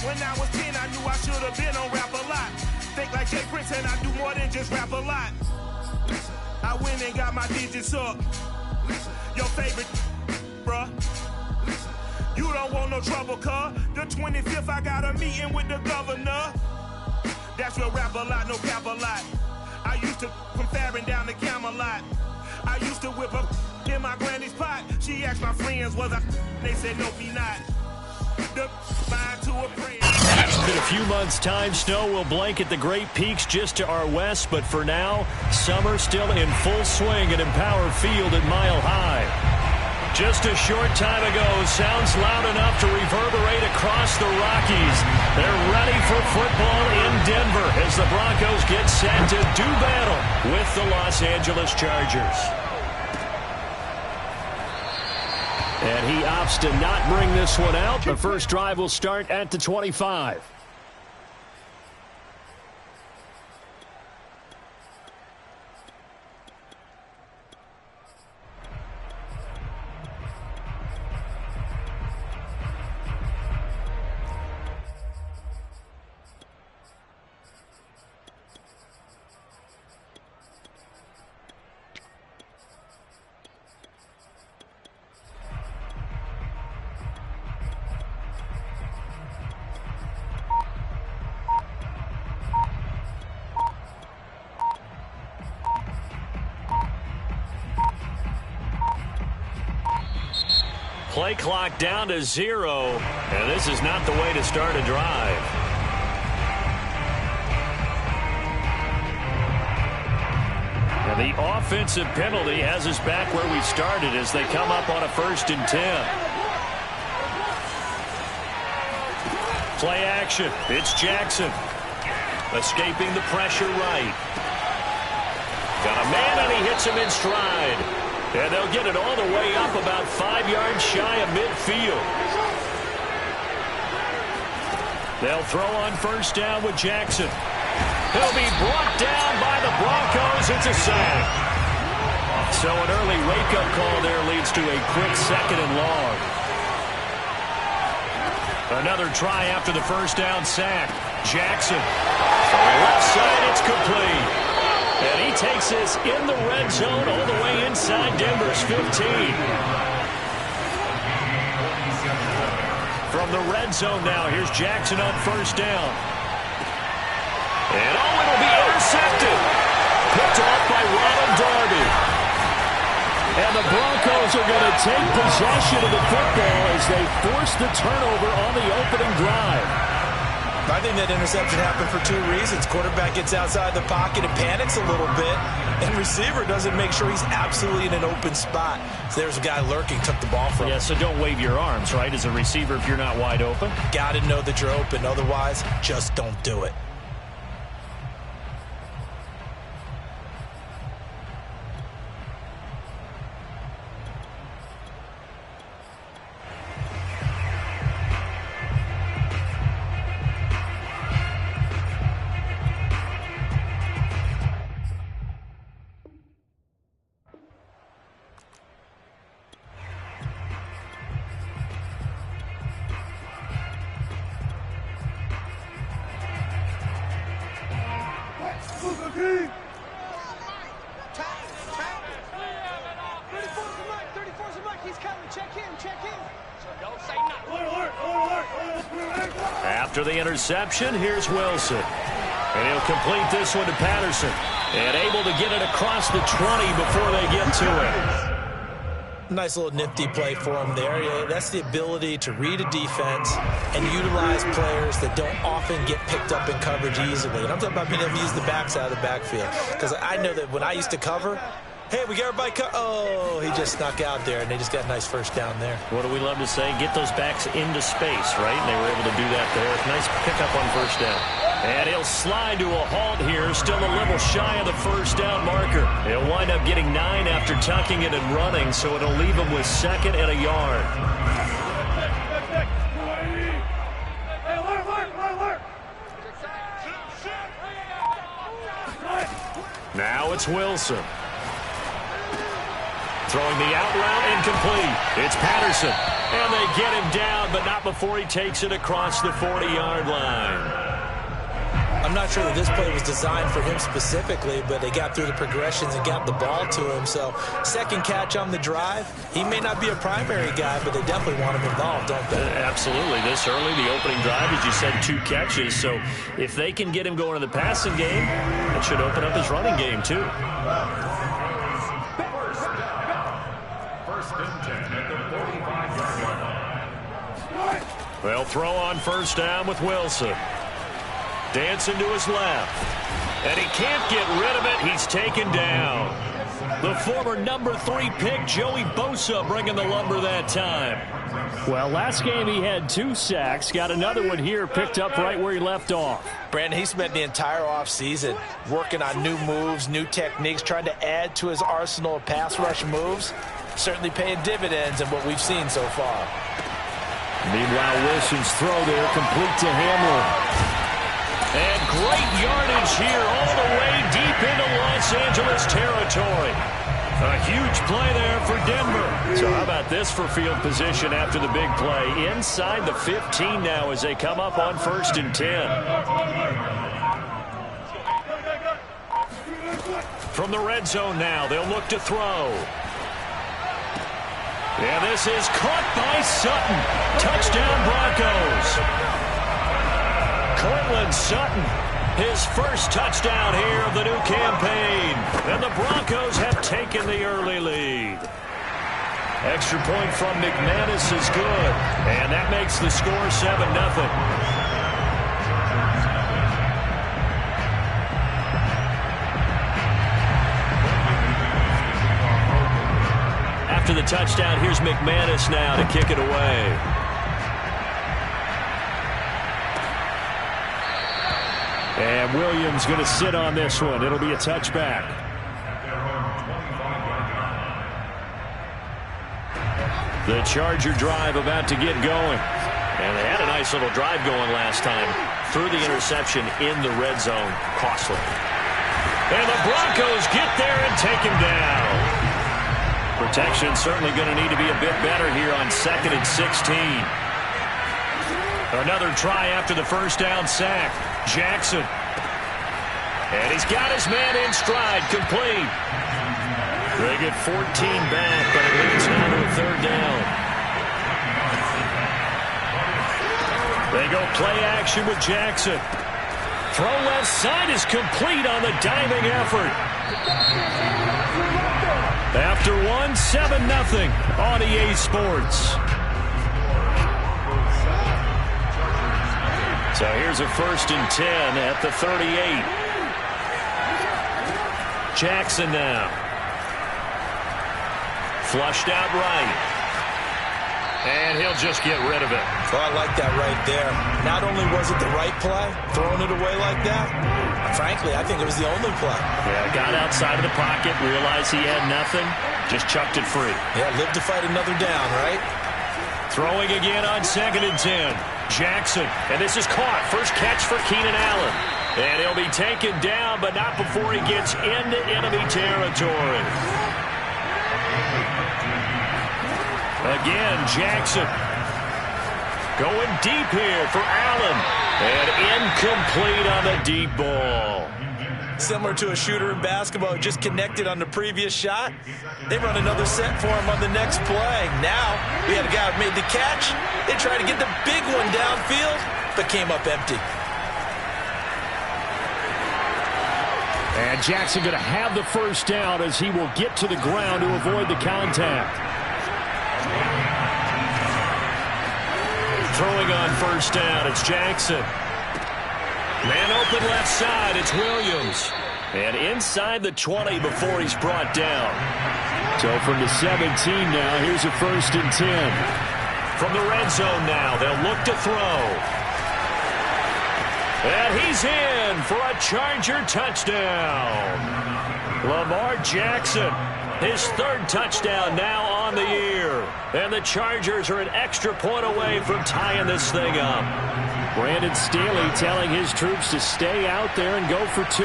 When I was 10, I knew I should have been on Rap a Lot. Think like Jay Prince and I do more than just rap a lot. I went and got my digits up. Your favorite, bruh. You don't want no trouble, cuz. The 25th, I got a meeting with the governor. That's real Rap a Lot, no cap a lot. I used to from Farron down to Camelot. I used to whip up in my granny's pot. She asked my friends, was I? They said, no, be not. The mind to a prayer. In a few months' time, snow will blanket the Great Peaks just to our west, but for now, summer still in full swing at Empower Field at Mile High. Just a short time ago, sounds loud enough to reverberate across the Rockies. They're ready for football in Denver as the Broncos get set to do battle with the Los Angeles Chargers. And he opts to not bring this one out. The first drive will start at the 25. Play clock down to 0, and this is not the way to start a drive. And the offensive penalty has us back where we started as they come up on a 1st and 10. Play action. It's Jackson. Escaping the pressure right. Got a man, and he hits him in stride. And they'll get it all the way up about 5 yards shy of midfield. They'll throw on 1st down with Jackson. He'll be brought down by the Broncos. It's a sack. So an early wake-up call there leads to a quick 2nd and long. Another try after the 1st down sack. Jackson. From the left side, it's complete. And he takes this in the red zone all the way inside Denver's 15. From the red zone now, here's Jackson on 1st down. And it'll be intercepted. Picked off by Ronald Darby. And the Broncos are going to take possession of the football as they force the turnover on the opening drive. I think that interception happened for 2 reasons. Quarterback gets outside the pocket and panics a little bit, and receiver doesn't make sure he's absolutely in an open spot. So there's a guy lurking, took the ball from him. Yeah, so don't wave your arms, right, as a receiver if you're not wide open. Got to know that you're open. Otherwise, just don't do it. After the interception, here's Wilson. And he'll complete this one to Patterson. And able to get it across the 20 before they get to it. Nice little nifty play for him there. Yeah, that's the ability to read a defense and utilize players that don't often get picked up in coverage easily. And I'm talking about being able to use the backs out of the backfield. Because I know that when I used to cover, hey, we got everybody oh, he just snuck out there, and they just got a nice 1st down there. What do we love to say? Get those backs into space, right? And they were able to do that there. Nice pickup on 1st down. And he'll slide to a halt here, still a little shy of the 1st down marker. He'll wind up getting 9 after tucking it and running, so it'll leave him with 2nd and a yard. Now it's Wilson. Throwing the out route incomplete. It's Patterson. And they get him down, but not before he takes it across the 40-yard line. I'm not sure that this play was designed for him specifically, but they got through the progressions and got the ball to him. So second catch on the drive. He may not be a primary guy, but they definitely want him involved, don't they? Absolutely. This early, the opening drive, as you said, 2 catches. So if they can get him going in the passing game, it should open up his running game too. First and 10 at the 45-yard line. They'll throw on first down with Wilson. Dancing to his left. And he can't get rid of it. He's taken down. The former number 3 pick, Joey Bosa, bringing the lumber that time. Well, last game he had 2 sacks. Got another one here, picked up right where he left off. Brandon, he spent the entire offseason working on new moves, new techniques, trying to add to his arsenal of pass rush moves. Certainly paying dividends in what we've seen so far. Meanwhile, Wilson's throw there, complete to Hamler. And great yardage here all the way deep into Los Angeles territory. A huge play there for Denver. So how about this for field position after the big play? Inside the 15 now as they come up on first and 10. From the red zone now, they'll look to throw. And this is caught by Sutton. Touchdown Broncos. Cortland Sutton, his first touchdown here of the new campaign. And the Broncos have taken the early lead. Extra point from McManus is good. And that makes the score 7-0. After the touchdown, here's McManus now to kick it away. And Williams going to sit on this one. It'll be a touchback. The Charger drive about to get going. And they had a nice little drive going last time. Threw the interception in the red zone. Costly. And the Broncos get there and take him down. Protection certainly going to need to be a bit better here on 2nd and 16. Another try after the first down sack. Jackson. And he's got his man in stride, complete. They get 14 back, but it leads now to a 3rd down. They go play action with Jackson. Throw left side is complete on the diving effort. After 7-0 on EA Sports. So here's a 1st and 10 at the 38. Jackson now. Flushed out right. And he'll just get rid of it. Oh, I like that right there. Not only was it the right play, throwing it away like that, frankly, I think it was the only play. Yeah, got outside of the pocket, realized he had nothing, just chucked it free. Yeah, lived to fight another down, right? Throwing again on 2nd and 10. Jackson, and this is caught. First catch for Keenan Allen. And he'll be taken down, but not before he gets into enemy territory. Again, Jackson. Going deep here for Allen. And incomplete on the deep ball. Similar to a shooter in basketball, just connected on the previous shot. They run another set for him on the next play. Now, we had a guy who made the catch. They tried to get the big one downfield, but came up empty. And Jackson going to have the first down as he will get to the ground to avoid the contact. Throwing on first down, it's Jackson. Man open left side, it's Williams. And inside the 20 before he's brought down. So from the 17 now, here's a 1st and 10. From the red zone now, they'll look to throw. And he's in for a Charger touchdown. Lamar Jackson, his 3rd touchdown now on the year. And the Chargers are an extra point away from tying this thing up. Brandon Staley telling his troops to stay out there and go for 2.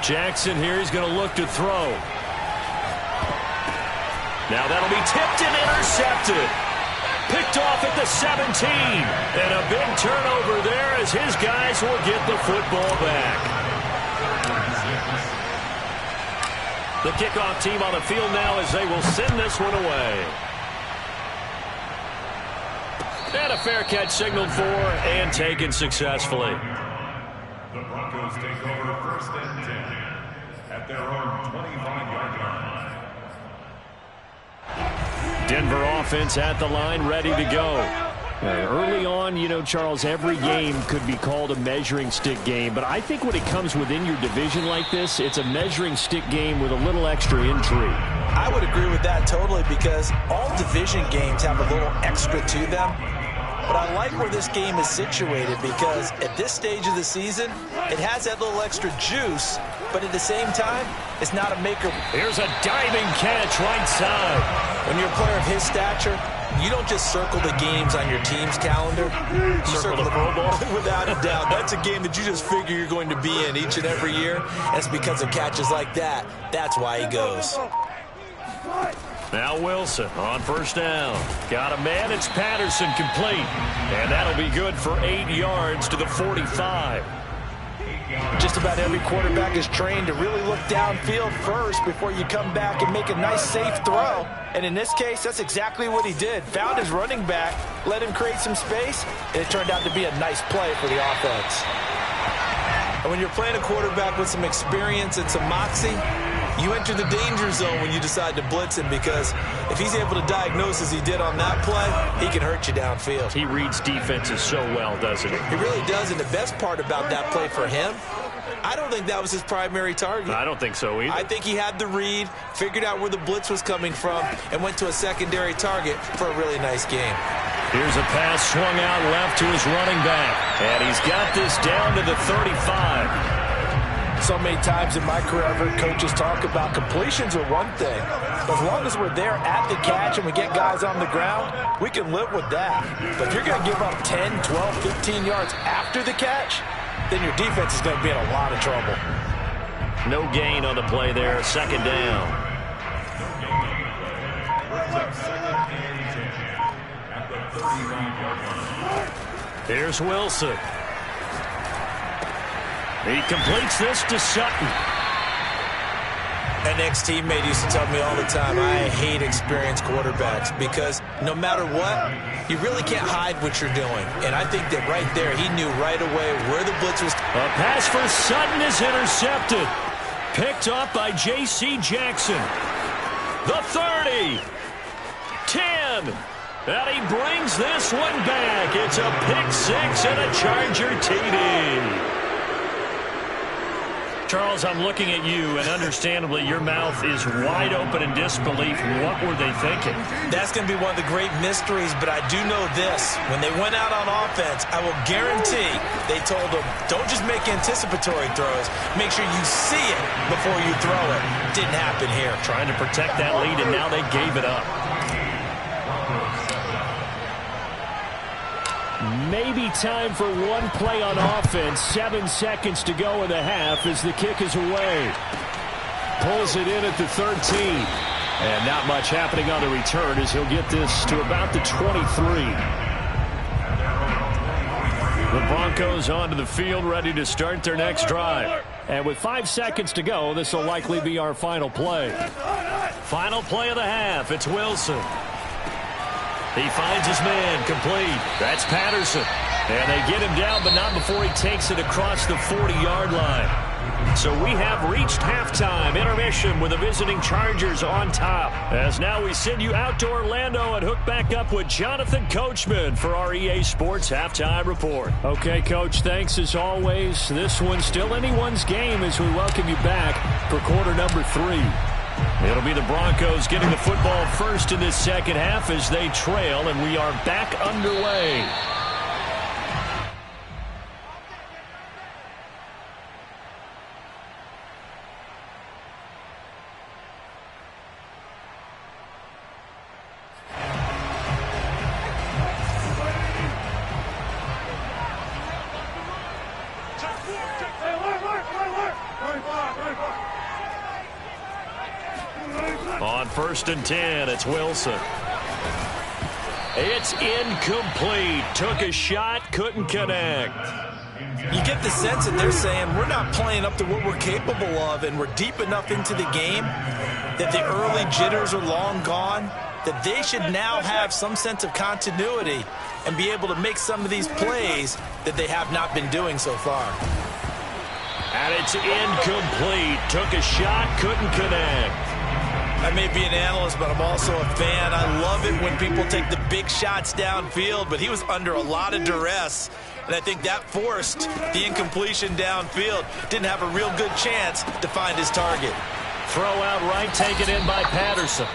Jackson here, he's going to look to throw. Now that'll be tipped and intercepted. Picked off at the 17. And a big turnover there as his guys will get the football back. The kickoff team on the field now as they will send this one away. And a fair catch signaled for and taken successfully. The Broncos take over 1st and 10 at their own 25-yard line. Denver offense at the line, ready to go. Early on, you know, Charles, every game could be called a measuring stick game. But I think when it comes within your division like this, it's a measuring stick game with a little extra intrigue. I would agree with that totally because all division games have a little extra to them. But I like where this game is situated because at this stage of the season, it has that little extra juice, but at the same time, it's not a maker. Here's a diving catch right side. When you're a player of his stature, you don't just circle the games on your team's calendar. You circle the Pro Bowl. Without a doubt. That's a game that you just figure you're going to be in each and every year. And it's because of catches like that. That's why he goes. Now Wilson on 1st down. Got a man. It's Patterson complete. And that'll be good for 8 yards to the 45. Just about every quarterback is trained to really look downfield first before you come back and make a nice, safe throw. And in this case, that's exactly what he did. Found his running back, let him create some space, and it turned out to be a nice play for the offense. And when you're playing a quarterback with some experience and some moxie, you enter the danger zone when you decide to blitz him because if he's able to diagnose as he did on that play, he can hurt you downfield. He reads defenses so well, doesn't he? He really does, and the best part about that play for him, I don't think that was his primary target. I don't think so either. I think he had the read, figured out where the blitz was coming from, and went to a secondary target for a really nice game. Here's a pass swung out left to his running back, and he's got this down to the 35. So many times in my career, I've heard coaches talk about completions are one thing. But as long as we're there at the catch and we get guys on the ground, we can live with that. But if you're going to give up 10, 12, 15 yards after the catch, then your defense is going to be in a lot of trouble. No gain on the play there. 2nd down. Here's Wilson. He completes this to Sutton. An ex-teammate used to tell me all the time, I hate experienced quarterbacks because no matter what, you really can't hide what you're doing. And I think that right there, he knew right away where the blitz was. A pass for Sutton is intercepted. Picked up by J.C. Jackson. The 30. 10. And he brings this one back. It's a pick six and a Charger TD. Charles, I'm looking at you, and understandably, your mouth is wide open in disbelief. What were they thinking? That's going to be one of the great mysteries, but I do know this. When they went out on offense, I will guarantee they told them, don't just make anticipatory throws. Make sure you see it before you throw it. Didn't happen here. Trying to protect that lead, and now they gave it up. Maybe time for one play on offense. 7 seconds to go in the half as the kick is away. Pulls it in at the 13. And not much happening on the return as he'll get this to about the 23. The Broncos onto the field ready to start their next drive. And with 5 seconds to go, this will likely be our final play. Final play of the half. It's Wilson. He finds his man complete. That's Patterson. And they get him down, but not before he takes it across the 40-yard line. So we have reached halftime intermission with the visiting Chargers on top. As now we send you out to Orlando and hook back up with Jonathan Coachman for our EA Sports Halftime Report. Okay, Coach, thanks as always. This one's still anyone's game as we welcome you back for quarter number 3. It'll be the Broncos getting the football first in this second half as they trail, and we are back underway. On 1st and 10, it's Wilson. It's incomplete. Took a shot, couldn't connect. You get the sense that they're saying we're not playing up to what we're capable of, and we're deep enough into the game that the early jitters are long gone, that they should now have some sense of continuity and be able to make some of these plays that they have not been doing so far. And it's incomplete. Took a shot, couldn't connect. I may be an analyst, but I'm also a fan. I love it when people take the big shots downfield, but he was under a lot of duress, and I think that forced the incompletion downfield. Didn't have a real good chance to find his target. Throw out right, taken in by Patterson.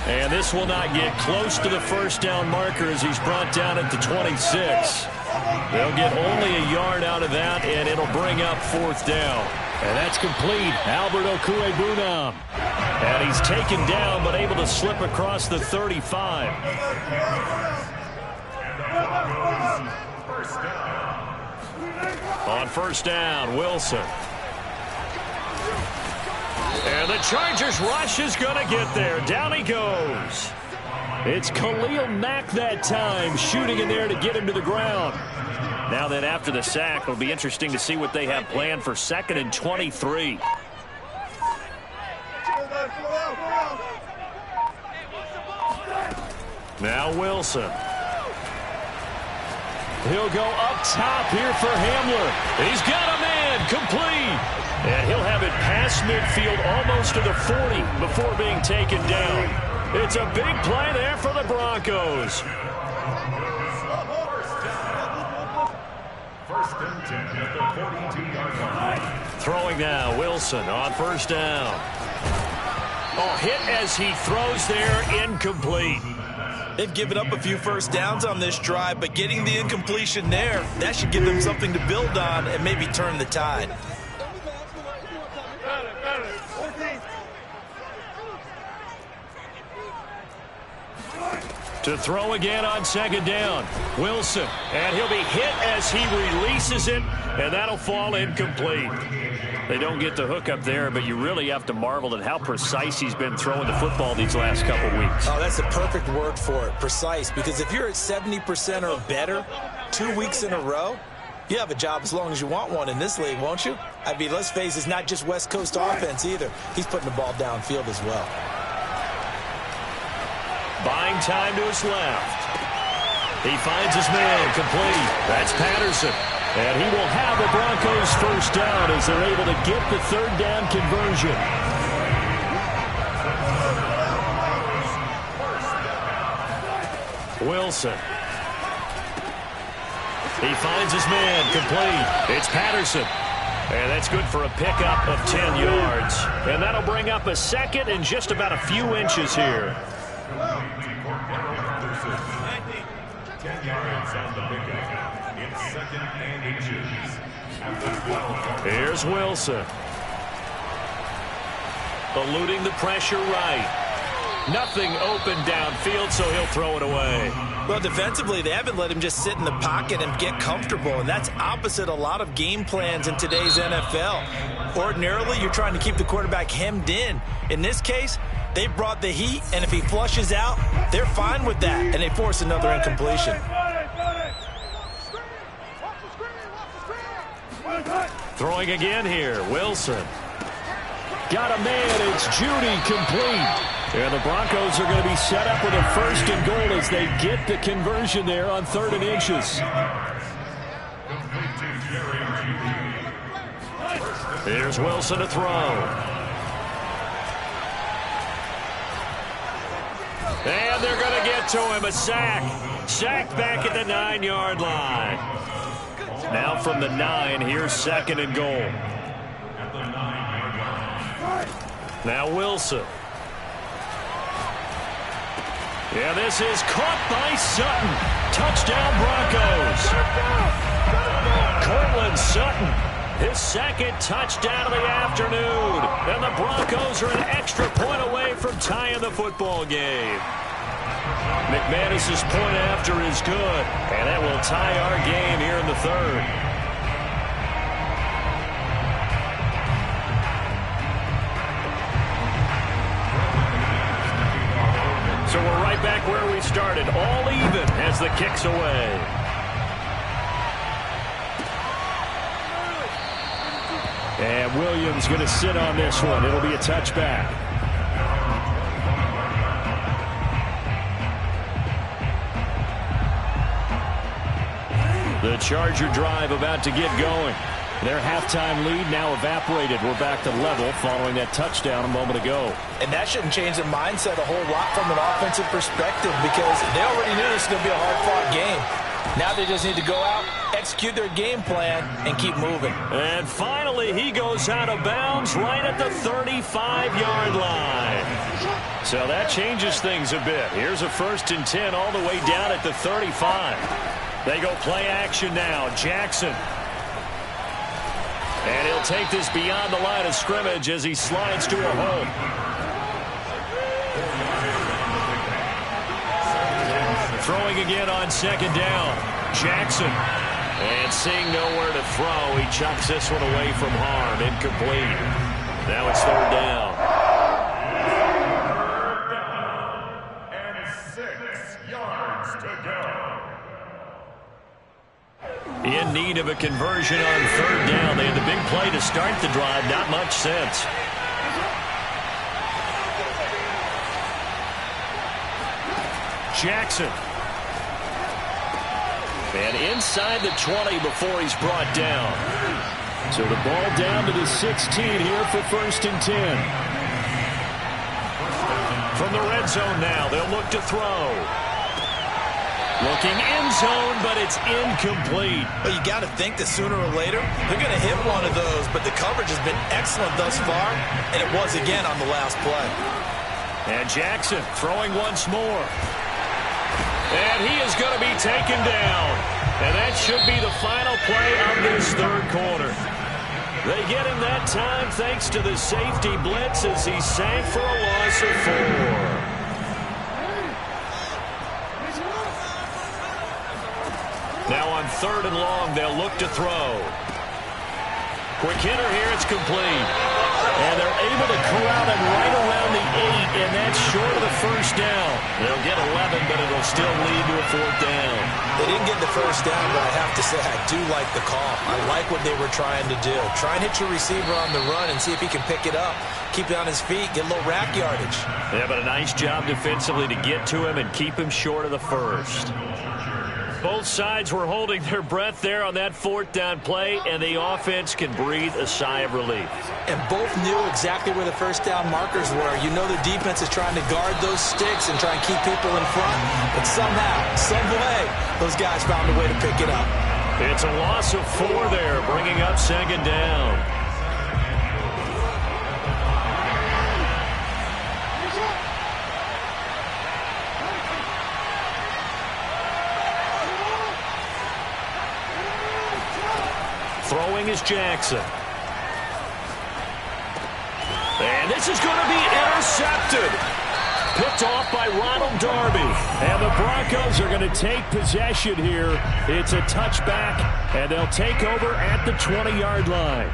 And this will not get close to the first down marker as he's brought down at the 26. They'll get only a yard out of that, and it'll bring up 4th down. And that's complete. Albert Okwuegbunam. And he's taken down, but able to slip across the 35. On 1st down, Wilson. And the Chargers rush is going to get there. Down he goes. It's Khalil Mack that time, shooting in there to get him to the ground. Now then, after the sack, it'll be interesting to see what they have planned for 2nd and 23. Now Wilson. He'll go up top here for Hamler. He's got a man, complete. And he'll have it past midfield almost to the 40 before being taken down. It's a big play there for the Broncos. 1st and 10 at the 42-yard line. Throwing now, Wilson on 1st down. Oh, hit as he throws there, incomplete. They've given up a few first downs on this drive, but getting the incompletion there, that should give them something to build on and maybe turn the tide. To throw again on 2nd down, Wilson. And he'll be hit as he releases it, and that'll fall incomplete. They don't get the hook up there, but you really have to marvel at how precise he's been throwing the football these last couple weeks. Oh, that's the perfect word for it, precise. Because if you're at 70% or better 2 weeks in a row, you have a job as long as you want one in this league, won't you? I mean, let's face it, it's not just West Coast offense either. He's putting the ball downfield as well. Buying time to his left. He finds his man, complete. That's Patterson. And he will have the Broncos 1st down as they're able to get the 3rd down conversion. Wilson. He finds his man, complete. It's Patterson. And that's good for a pickup of 10 yards. And that'll bring up a 2nd and just about a few inches here. 10 yards on the pickup. It's 2nd and inches. At the 12. Here's Wilson. Eluding the pressure right. Nothing open downfield, so he'll throw it away. Well, defensively, they haven't let him just sit in the pocket and get comfortable, and that's opposite a lot of game plans in today's NFL. Ordinarily, you're trying to keep the quarterback hemmed in. In this case, they brought the heat, and if he flushes out, they're fine with that, and they force another incompletion. Throwing again here, Wilson. Got a man, it's Judy, complete. And the Broncos are going to be set up with a 1st and goal as they get the conversion there on 3rd and inches. Here's Wilson to throw. And they're going to get to him, a sack. Sacked back at the 9-yard line. Now from the 9, here's 2nd and goal. Now Wilson. Yeah, this is caught by Sutton. Touchdown Broncos. Cortland Sutton, his 2nd touchdown of the afternoon. And the Broncos are an extra point away from tying the football game. McManus's point after is good, and that will tie our game here in the 3rd. right back where we started. All even as the kick's away. And Williams going to sit on this one. It'll be a touchback. The Charger drive about to get going. Their halftime lead now evaporated. We're back to level following that touchdown a moment ago. And that shouldn't change the mindset a whole lot from an offensive perspective because they already knew this was going to be a hard-fought game. Now they just need to go out, execute their game plan, and keep moving. And finally, he goes out of bounds right at the 35-yard line. So that changes things a bit. Here's a 1st and 10 all the way down at the 35. They go play action now. Jackson. And he'll take this beyond the line of scrimmage as he slides to a hole. Throwing again on 2nd down. Jackson. And seeing nowhere to throw, he chucks this one away from harm. Incomplete. Now it's 3rd down. And 6 yards to go. In need of a conversion on 3rd down. They had the big play to start the drive. Not much sense. Jackson. And inside the 20 before he's brought down. So the ball down to the 16 here for 1st and 10. From the red zone now, they'll look to throw. Looking end zone, but it's incomplete. Well, you got to think that sooner or later they're going to hit one of those, but the coverage has been excellent thus far, and it was again on the last play. And Jackson throwing once more. And he is going to be taken down. And that should be the final play of this 3rd quarter. They get him that time thanks to the safety blitz as he sank for a loss of 4. Now on 3rd and long, they'll look to throw. Quick hitter here, it's complete. And they're able to corral him right around the 8, and that's short of the 1st down. They'll get 11, but it'll still lead to a 4th down. They didn't get the 1st down, but I have to say I do like the call. I like what they were trying to do. Try and hit your receiver on the run and see if he can pick it up. Keep it on his feet, get a little rack yardage. Yeah, but a nice job defensively to get to him and keep him short of the 1st. Both sides were holding their breath there on that 4th down play, and the offense can breathe a sigh of relief. And both knew exactly where the 1st down markers were. You know the defense is trying to guard those sticks and try and keep people in front. But somehow, some way, those guys found a way to pick it up. It's a loss of 4 there, bringing up 2nd down. Throwing is Jackson. And this is going to be intercepted. Picked off by Ronald Darby. And the Broncos are going to take possession here. It's a touchback, and they'll take over at the 20-yard line.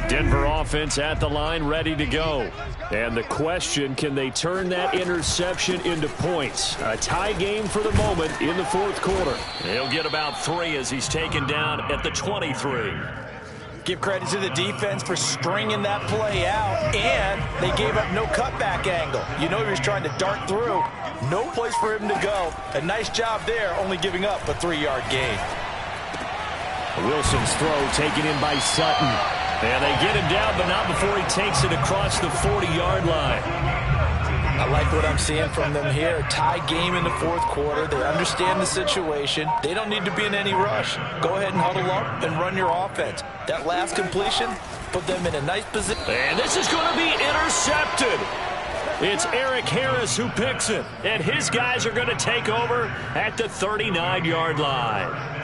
Denver offense at the line, ready to go. And the question, can they turn that interception into points? A tie game for the moment in the 4th quarter. He'll get about 3 as he's taken down at the 23. Give credit to the defense for stringing that play out, and they gave up no cutback angle. You know he was trying to dart through. No place for him to go. A nice job there, only giving up a 3-yard gain. Wilson's throw taken in by Sutton. And they get him down, but not before he takes it across the 40-yard line. I like what I'm seeing from them here. Tie game in the 4th quarter. They understand the situation. They don't need to be in any rush. Go ahead and huddle up and run your offense. That last completion put them in a nice position. And this is going to be intercepted. It's Eric Harris who picks it. And his guys are going to take over at the 39-yard line.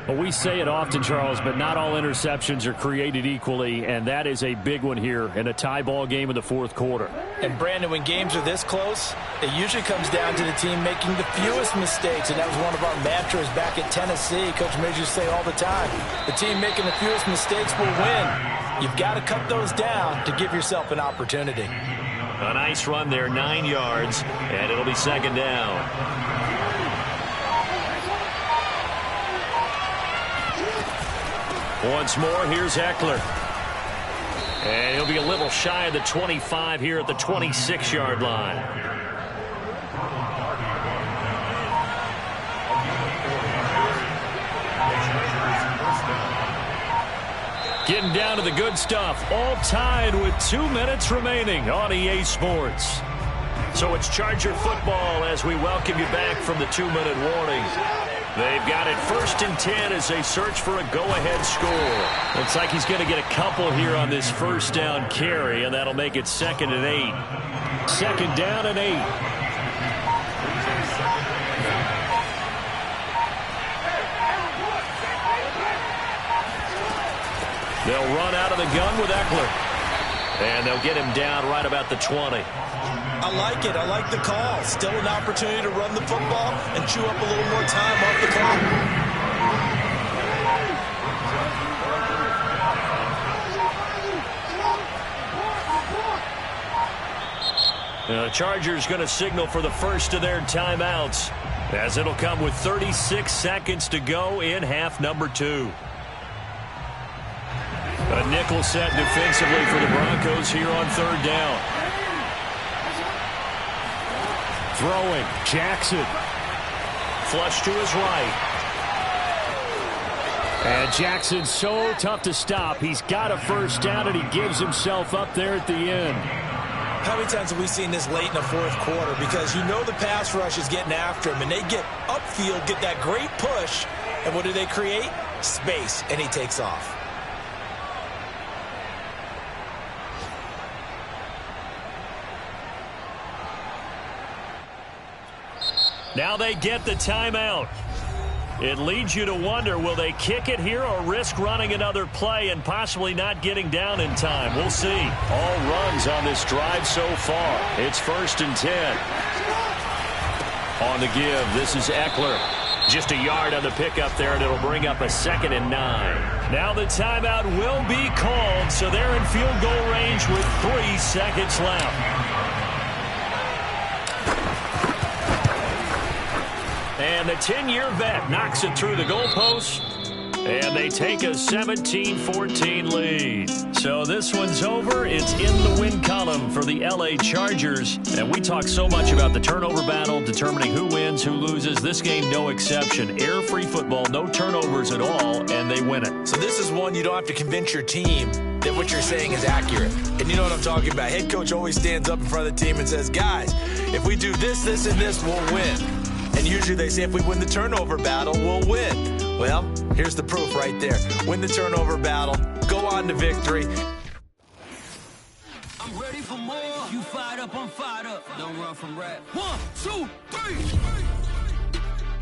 Well, we say it often, Charles, but not all interceptions are created equally, and that is a big one here in a tie ball game in the fourth quarter. And, Brandon, when games are this close, it usually comes down to the team making the fewest mistakes, and that was one of our mantras back at Tennessee. Coach Midge used to say all the time, the team making the fewest mistakes will win. You've got to cut those down to give yourself an opportunity. A nice run there, 9 yards, and it'll be second down. Once more, here's Eckler. And he'll be a little shy of the 25 here at the 26-yard line. Getting down to the good stuff. All tied with 2 minutes remaining on EA Sports. So it's Charger football as we welcome you back from the 2-minute warning. They've got it 1st and 10 as they search for a go-ahead score. Looks like he's going to get a couple here on this first down carry, and that'll make it 2nd and 8. 2nd down and 8. They'll run out of the gun with Eckler. And they'll get him down right about the 20. I like it. I like the call. Still an opportunity to run the football and chew up a little more time off the clock. The Chargers going to signal for the first of their timeouts, as it'll come with 36 seconds to go in half number 2. A nickel set defensively for the Broncos here on 3rd down. Throwing, Jackson. Flush to his right. And Jackson's so tough to stop. He's got a first down, and he gives himself up there at the end. How many times have we seen this late in the fourth quarter? Because you know the pass rush is getting after him, and they get upfield, get that great push, and what do they create? Space, and he takes off. Now they get the timeout. It leads you to wonder, will they kick it here or risk running another play and possibly not getting down in time? We'll see. All runs on this drive so far. It's 1st and 10. On the give, this is Eckler. Just a yard on the pickup there, and it'll bring up a 2nd and 9. Now the timeout will be called, so they're in field goal range with 3 seconds left. And the 10-year vet knocks it through the goalpost, and they take a 17-14 lead. So this one's over. It's in the win column for the L.A. Chargers. And we talk so much about the turnover battle, determining who wins, who loses. This game, no exception. Air-free football, no turnovers at all, and they win it. So this is one you don't have to convince your team that what you're saying is accurate. And you know what I'm talking about. Head coach always stands up in front of the team and says, guys, if we do this, this, and this, we'll win. And usually they say if we win the turnover battle, we'll win. Well, here's the proof right there. Win the turnover battle. Go on to victory. I'm ready for more. You fired up, I'm fired up. Don't run from rap. 1, 2, 3.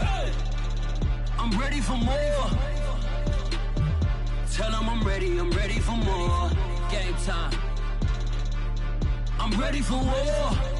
Hey. I'm ready for more. Tell them I'm ready for more. Game time. I'm ready for war.